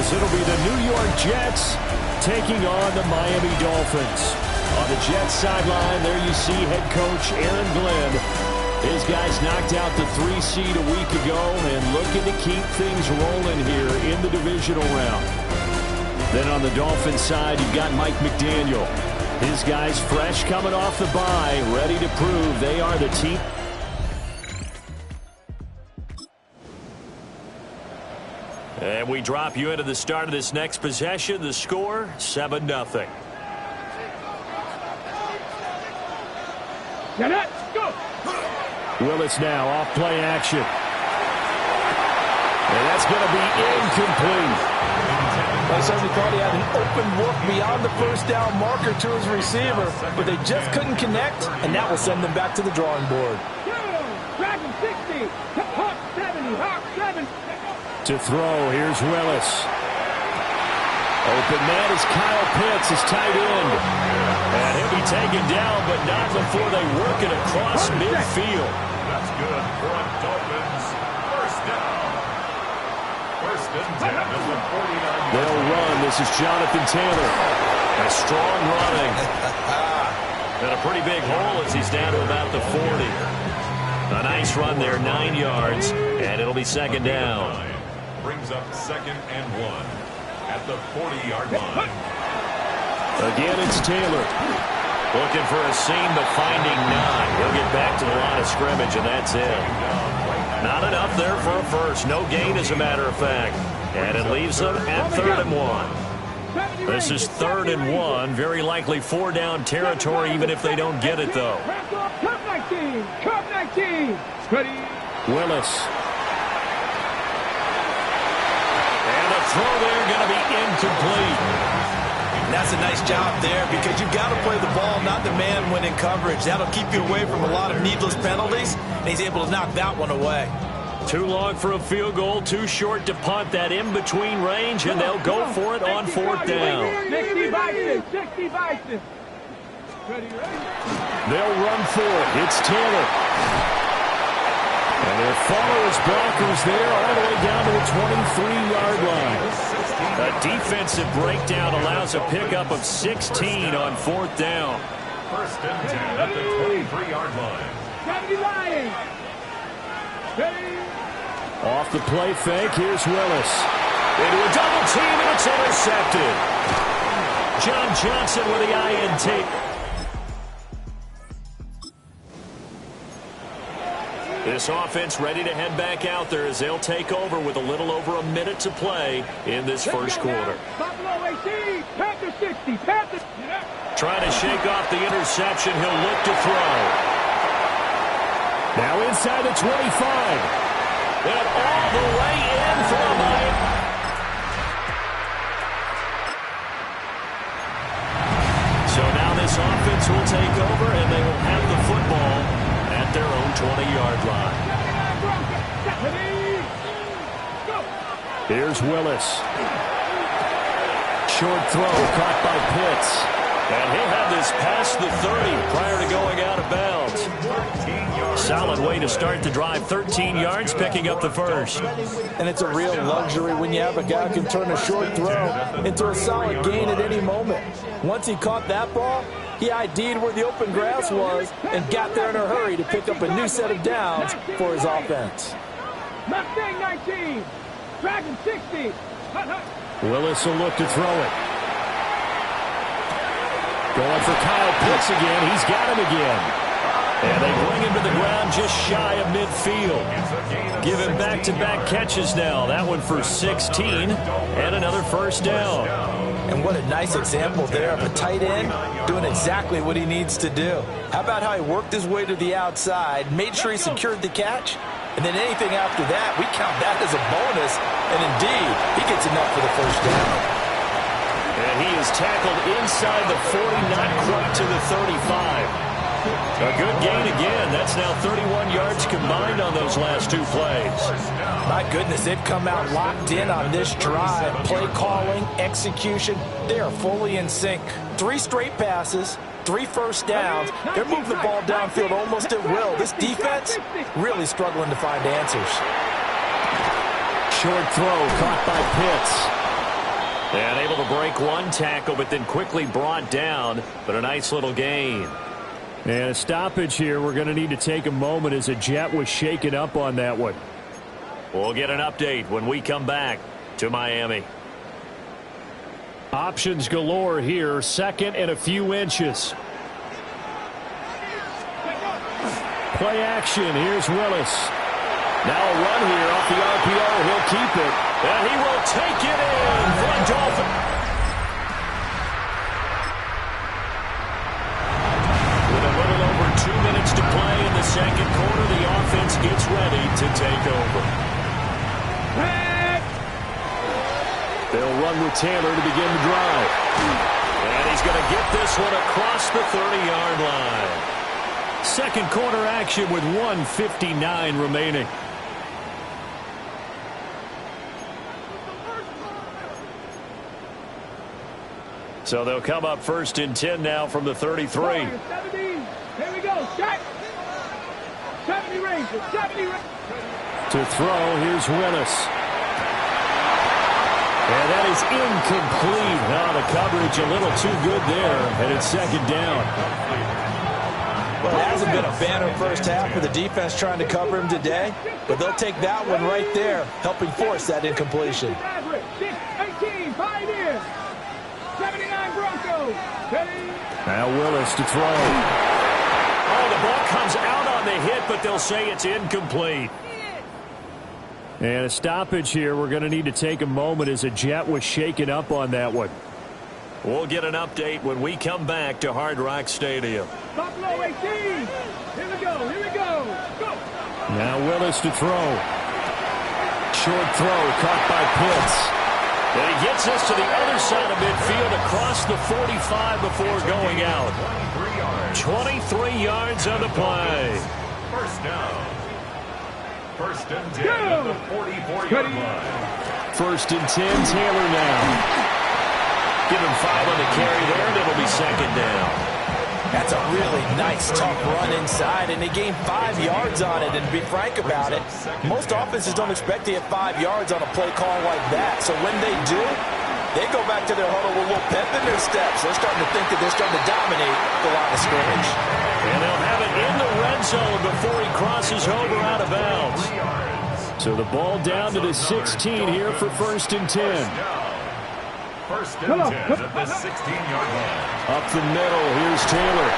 as it'll be the New York Jets taking on the Miami Dolphins. On the Jets sideline, there you see head coach Aaron Glenn. His guys knocked out the 3 seed a week ago and looking to keep things rolling here in the divisional round. Then on the Dolphins side, you've got Mike McDaniel. His guys fresh coming off the bye, ready to prove they are the team. And we drop you into the start of this next possession. The score, 7-0. Get it, go! Willis now off play action. And that's going to be incomplete. I certainly thought he had an open look beyond the first down marker to his receiver, but they just couldn't connect, and that will send them back to the drawing board. Dragon 60, Hawk 70, Hawk 7. To throw, here's Willis. Open man is Kyle Pitts, his tight end. And he'll be taken down, but not before they work it across midfield. That's good for Dolphins. First down. First and 10 is the 49. They'll run. This is Jonathan Taylor. A strong running. And a pretty big hole as he's down to about the 40. A nice run there, 9 yards, and it'll be second down. Brings up 2nd and 1 at the 40-yard line. Again, it's Taylor. Looking for a seam, but finding none. He'll get back to the line of scrimmage, and that's it. Not enough there for a first. No gain, as a matter of fact. And it leaves them at 3rd and 1. This is 3rd and 1. Very likely 4-down territory, even if they don't get it, though. Cup 19, Cup 19. Ready. Willis. And the throw there going to be incomplete. And that's a nice job there because you've got to play the ball, not the man when in coverage. That'll keep you away from a lot of needless penalties, and he's able to knock that one away. Too long for a field goal, too short to punt. That in-between range, and they'll go for it on 4th down. 60 Bison, 60 Bison. Ready, ready. They'll run for it. It's Taylor. And their followers blockers there all the way down to the 23-yard line. A defensive breakdown allows a pickup of 16 on 4th down. First and 10 at the 23-yard line. 70 Lions. Ready. Off the play fake, here's Willis. Into a double team, and it's intercepted. John Johnson with the INT. This offense ready to head back out there as they'll take over with a little over a minute to play in this first quarter. Buffalo AC, Panther 60, Panther. Trying to shake off the interception, he'll look to throw. Now inside the 25. And all the way in for the Lions. So now this offense will take over, and they will have the football at their own 20-yard line. Here's Willis. Short throw caught by Pitts. And he'll have this past the 30 prior to going out of bounds. Solid way to start the drive. 13 yards, picking up the first. And it's a real luxury when you have a guy who can turn a short throw into a solid gain at any moment. Once he caught that ball, he ID'd where the open grass was and got there in a hurry to pick up a new set of downs for his offense. Mustang 19, Dragon 60. Willis will look to throw it. Going for Kyle Pitts again. He's got him again. And they bring him to the ground just shy of midfield. Give him back-to-back catches now. That one for 16 and another first down. And what a nice example there of a tight end doing exactly what he needs to do. How about how he worked his way to the outside, made sure he secured the catch, and then anything after that, we count that as a bonus. And indeed, he gets enough for the first down. And he is tackled inside the 40, not quite to the 35. A good gain again. That's now 31 yards combined on those last two plays. My goodness, they've come out locked in on this drive. Play calling, execution, they are fully in sync. 3 straight passes, 3 first downs. They're moving the ball downfield almost at will. This defense really struggling to find answers. Short throw caught by Pitts. And able to break one tackle, but then quickly brought down. But a nice little gain. And a stoppage here. We're going to need to take a moment as a Jet was shaken up on that one. We'll get an update when we come back to Miami. Options galore here. Second and a few inches. Play action. Here's Willis. Now a run here off the RPO. He'll keep it. And he will take it in for the Dolphins. With a little over 2 minutes to play in the second quarter, the offense gets ready to take over. They'll run with Taylor to begin the drive. And he's going to get this one across the 30-yard line. Second quarter action with 1:59 remaining. So they'll come up first and 10 now from the 33. 70. Here we go. Check. 70 Rangers. 70 Rangers. To throw, here's Willis. And that is incomplete. Now the coverage a little too good there, and it's second down. Well, it hasn't been a banner first half for the defense trying to cover him today, but they'll take that one right there, helping force that incompletion. 6-18, Pioneers. 79 Broncos. Now Willis to throw. Oh, the ball comes out on the hit, but they'll say it's incomplete. And a stoppage here. We're going to need to take a moment as a Jet was shaken up on that one. We'll get an update when we come back to Hard Rock Stadium. Buffalo 18. Here we go. Here we go. Go. Now Willis to throw. Short throw caught by Pitts. And he gets us to the other side of midfield across the 45 before going out. 23 yards on the play. First down. First and 10 at the 44-yard line. First and 10, Taylor now. Give him 5 on the carry there, and it'll be second down. That's a really nice, tough run inside, and they gained 5 yards on it. And to be frank about it, most offenses don't expect to get 5 yards on a play call like that. So when they do, they go back to their huddle with a little pep in their steps. They're starting to think that they're starting to dominate the line of scrimmage. And they'll have it in the red zone before he crosses over out of bounds. So the ball down to the 16 here for first and 10. First and 10 at the 16-yard line. Up the middle, here's Taylor.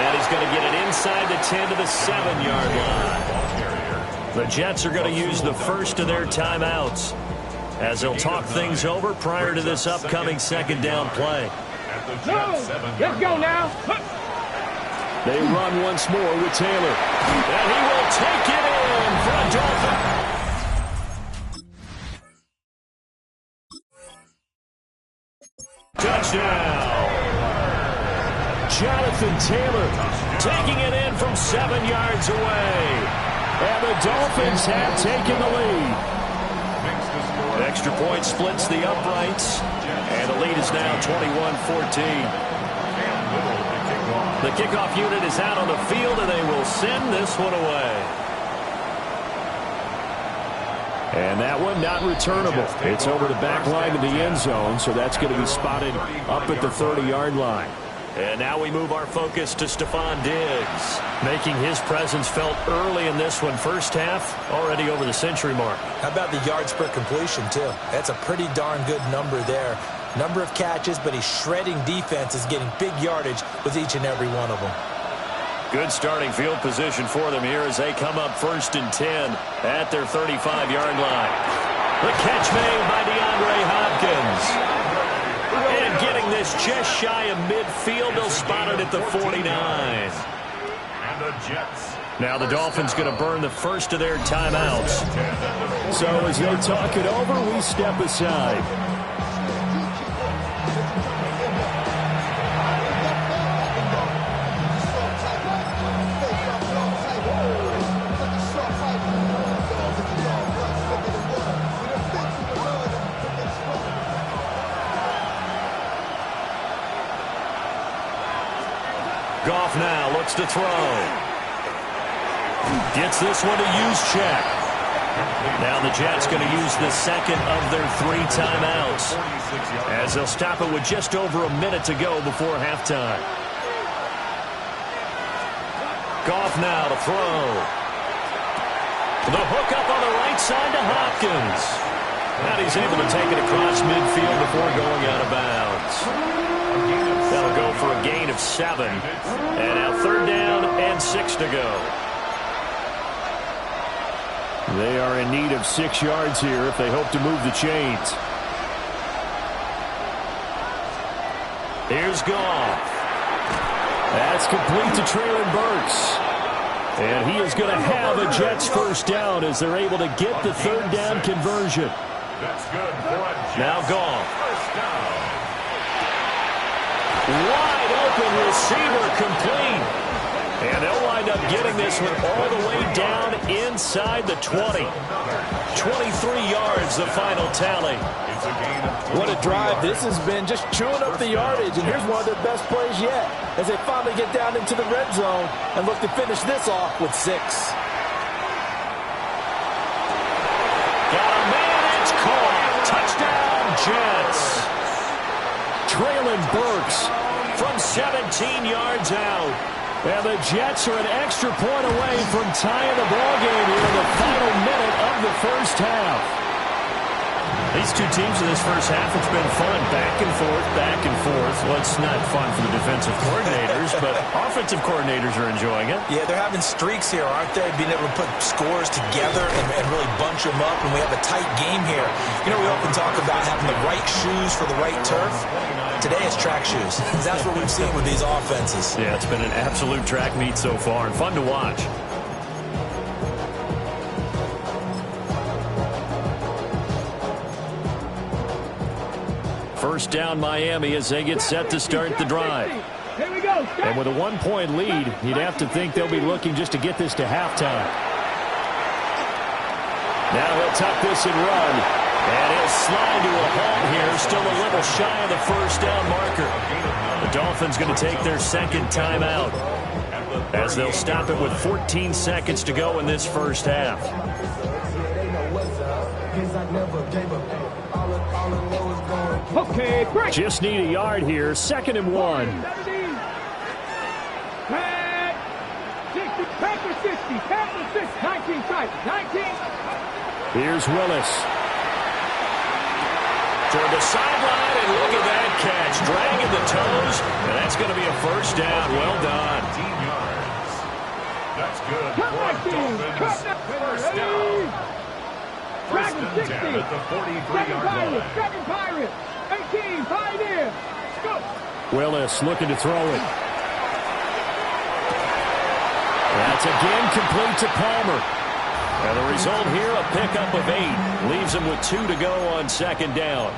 And he's going to get it inside the 10 to the 7-yard line. The Jets are going to use the first of their timeouts as they'll talk things over prior to this upcoming second down play. Let's go now. They run once more with Taylor. And he will take it in for a Dolphin. Touchdown. Jonathan Taylor taking it in from 7 yards away. And the Dolphins have taken the lead. Extra point splits the uprights. And the lead is now 21-14. The kickoff unit is out on the field, and they will send this one away. And that one not returnable. It's over the back line of the end zone, so that's going to be spotted up at the 30-yard line. And now we move our focus to Stephon Diggs, making his presence felt early in this one. First half, already over the century mark. How about the yards per completion, too? That's a pretty darn good number there. Number of catches, but he's shredding defenses, getting big yardage with each and every one of them. Good starting field position for them here as they come up first and 10 at their 35-yard line. The catch made by DeAndre Hopkins. And getting this just shy of midfield, they'll spot it at the 49. And the Jets. Now the Dolphins going to burn the first of their timeouts. So as they talk it over, we step aside. Goff now looks to throw. Gets this one to Juszczyk. Now the Jets going to use the second of their 3 timeouts as they'll stop it with just over a minute to go before halftime. Goff now to throw. The hook up on the right side to Hopkins. And he's able to take it across midfield before going out of bounds. That'll go for a gain of 7. And now 3rd down and 6 to go. They are in need of 6 yards here if they hope to move the chains. Here's Goff. That's complete to Traylon Burks. And he is going to have a Jets first down as they're able to get the 3rd down conversion. That's good for a Jets. Now Goff. First down. Wide open receiver complete. And they'll wind up getting this one all the way down inside the 20. 23 yards, the final tally. It's a gain of 20. What a drive this has been, just chewing up the yardage. And here's one of their best plays yet as they finally get down into the red zone and look to finish this off with 6. Got a man, it's caught. Touchdown, Jets. Traylon Burks from 17 yards out. And the Jets are an extra point away from tying the ballgame here in the final minute of the first half. These two teams in this first half, it's been fun. Back and forth, back and forth. Well, it's not fun for the defensive coordinators, but offensive coordinators are enjoying it. Yeah, they're having streaks here, aren't they? Being able to put scores together and really bunch them up, and we have a tight game here. You know, we often talk about having the right shoes for the right turf. Today it's track shoes. That's what we've seen with these offenses. Yeah, it's been an absolute track meet so far and fun to watch. First down Miami as they get set to start the drive. Here we go. And with a 1-point lead, you'd have to think they'll be looking just to get this to halftime. Now he'll tuck this and run. And he'll slide to a halt here, still a little shy of the first down marker. The Dolphins going to take their 2nd timeout as they'll stop it with 14 seconds to go in this first half. Okay, break. Just need a yard here, 2nd and 1. 17. Pat. 60. Panther 60. Panther 60. 19 tight. 19. Here's Willis. Toward the sideline, and look at that catch. Dragging the toes, and that's going to be a first down. Well done. 15 yards. That's good Cut for that a thing. Cut Dolphins. that First down. First Dragon and 60. 10 at the 43-yard Pirate. line. Second Pirate. 18. 5 in. Go. Willis looking to throw it. That's again complete to Palmer. And the result here, a pickup of 8. Leaves him with 2 to go on 2nd down.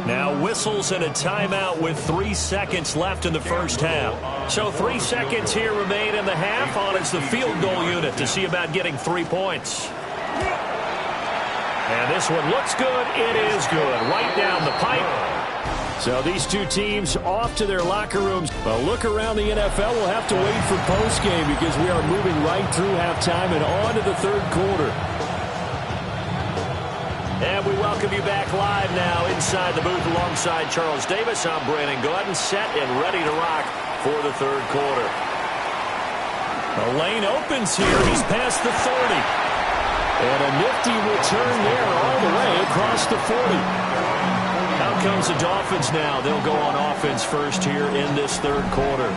Now whistles and a timeout with 3 seconds left in the first half. So 3 seconds here remain in the half on as the field goal unit to see about getting 3 points. And this one looks good. It is good. Right down the pipe. So these two teams off to their locker rooms. A look around the NFL. We'll have to wait for postgame because we are moving right through halftime and on to the 3rd quarter. And we welcome you back live now inside the booth alongside Charles Davis. I'm Brandon Gordon, set and ready to rock for the 3rd quarter. The lane opens here. He's past the 30. And a nifty return there all the way across the 40. Out comes the Dolphins now. They'll go on offense first here in this 3rd quarter.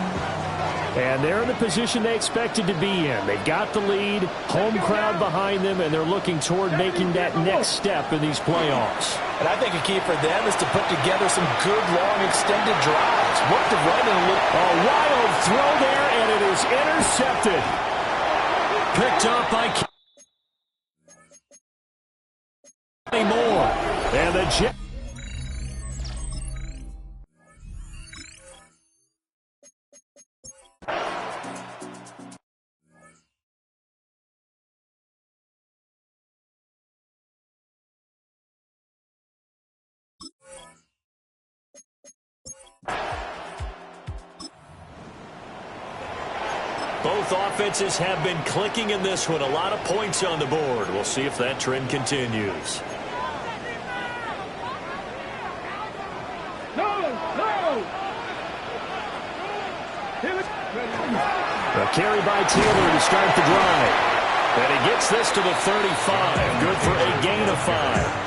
And they're in the position they expected to be in. They've got the lead, home crowd behind them, and they're looking toward making that next step in these playoffs. And I think a key for them is to put together some good, long, extended drives. Work the run and look. A wild throw there, and it is intercepted. Picked up by Moore. And the Jets. Both Both offenses have been clicking in this one. A lot of points on the board. We'll see if that trend continues. A carry by Taylor to start the drive. And he gets this to the 35. Good for a gain of 5.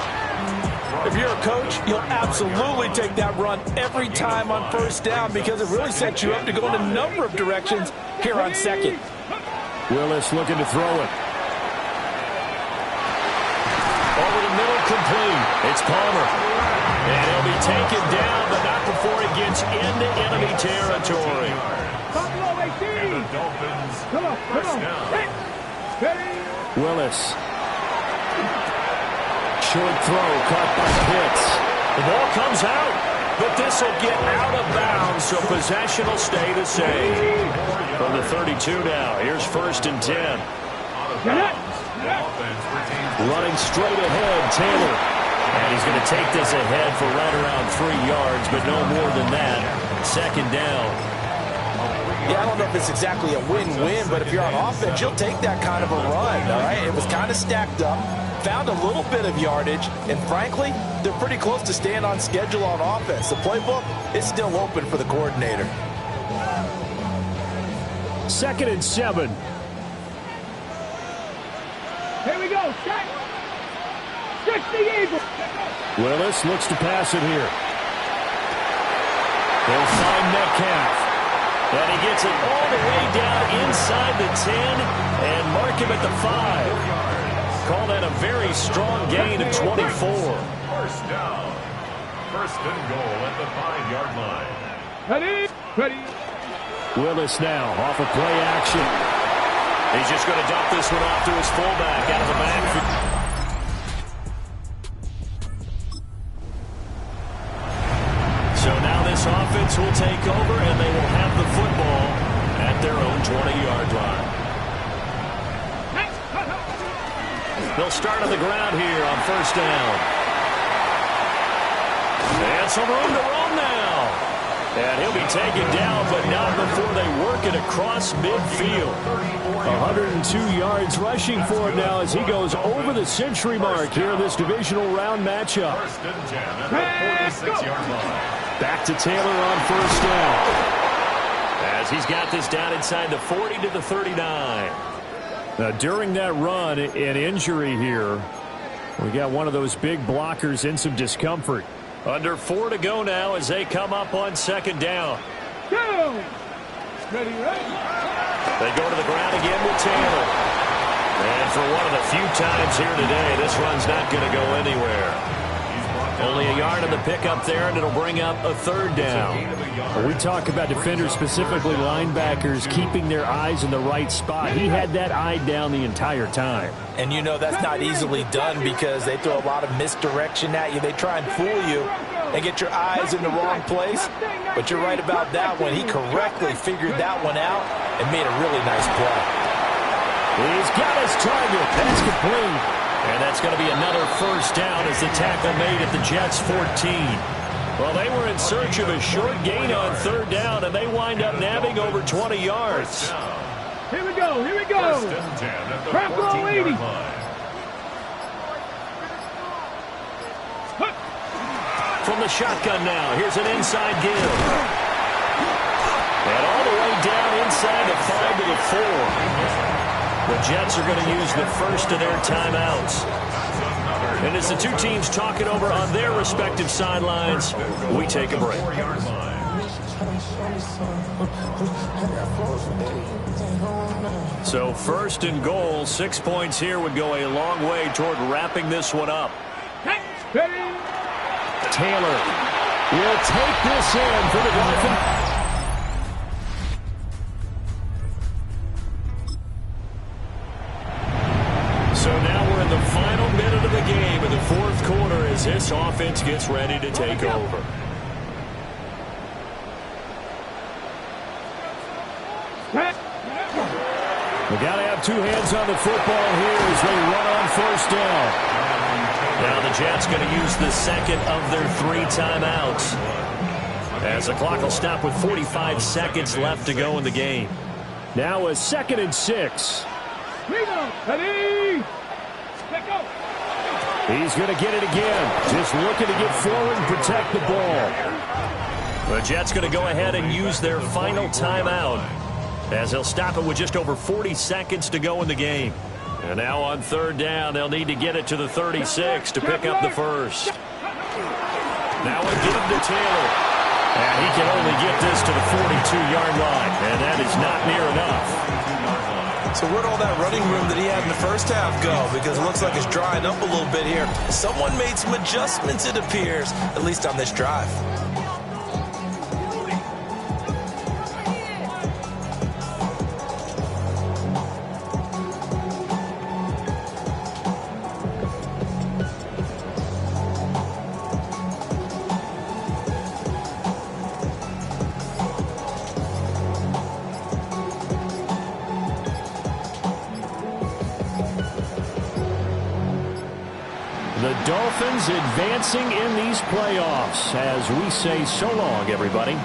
If you're a coach, you'll absolutely take that run every time on first down because it really sets you up to go in a number of directions here on second. Willis looking to throw it. Over the middle, complete. It's Palmer. And he'll be taken down, but not before he gets into enemy territory. And the Dolphins, first down. Willis. Short throw, caught by Pitts. The ball comes out, but this will get out of bounds, so possession will stay the same. From the 32 now, here's 1st and 10. Running straight ahead, Taylor. And he's going to take this ahead for right around 3 yards, but no more than that. 2nd down. Yeah, I don't know if it's exactly a win-win, but if you're on offense, you'll take that kind of a run, all right? It was kind of stacked up, found a little bit of yardage, and frankly, they're pretty close to staying on schedule on offense. The playbook is still open for the coordinator. 2nd and 7. Here we go. Set. 60 Eagles. Willis looks to pass it here. They'll find Metcalf. And he gets it all the way down inside the 10 and mark him at the 5. Call that a very strong gain of 24. First down. 1st and goal at the 5-yard line. Ready. Willis now off of play action. He's just going to dump this one off to his fullback out of the backfield. So now this offense will take over, and they will have the football at their own 20-yard line. They'll start on the ground here on 1st down. And some room to run now. And he'll be taken down, but not before they work it across midfield. 102 yards rushing for him now as he goes over the century mark here in this divisional round matchup. 1st and 10 at the 46-yard line. Back to Taylor on 1st down. As he's got this down inside the 40 to the 39. Now, during that run, an injury here. We got one of those big blockers in some discomfort. Under 4 to go now as they come up on 2nd down. Ready. They go to the ground again with Taylor. And for one of the few times here today, this run's not going to go anywhere. Only a yard on the pickup there, and it'll bring up a 3rd down. When we talk about defenders, specifically linebackers, keeping their eyes in the right spot, he had that eye down the entire time. And you know that's not easily done because they throw a lot of misdirection at you. They try and fool you and get your eyes in the wrong place. But you're right about that one. He correctly figured that one out and made a really nice play. He's got his target. That's complete. And that's going to be another 1st down as the tackle made at the Jets' 14. Well, they were in search of a short gain on 3rd down, and they wind up nabbing over 20 yards. Here we go. 1st and 10 at the 14-yard line. From the shotgun now, here's an inside give. And all the way down inside the 5 to the 4. The Jets are going to use the first of their timeouts. And as the two teams talk it over on their respective sidelines, we take a break. So 1st and goal, 6 points here would go a long way toward wrapping this one up. Taylor will take this in for the Dolphins. So now we're in the final minute of the game in the 4th quarter as this offense gets ready to take over. We got to have 2 hands on the football here as they run on 1st down. Now the Jets going to use the 2nd of their 3 timeouts. As the clock will stop with 45 seconds left to go in the game. Now a 2nd and 6. Ready? Let go. He's going to get it again. Just looking to get forward and protect the ball. The Jets going to go ahead and use their final timeout, as they'll stop it with just over 40 seconds to go in the game. And now on 3rd down, they'll need to get it to the 36 to pick up the first. Now a give to Taylor. And he can only get this to the 42-yard line, and that is not near enough. So where'd all that running room that he had in the first half go? Because it looks like it's drying up a little bit here. Someone made some adjustments, it appears, at least on this drive. The Dolphins advancing in these playoffs as we say so long, everybody.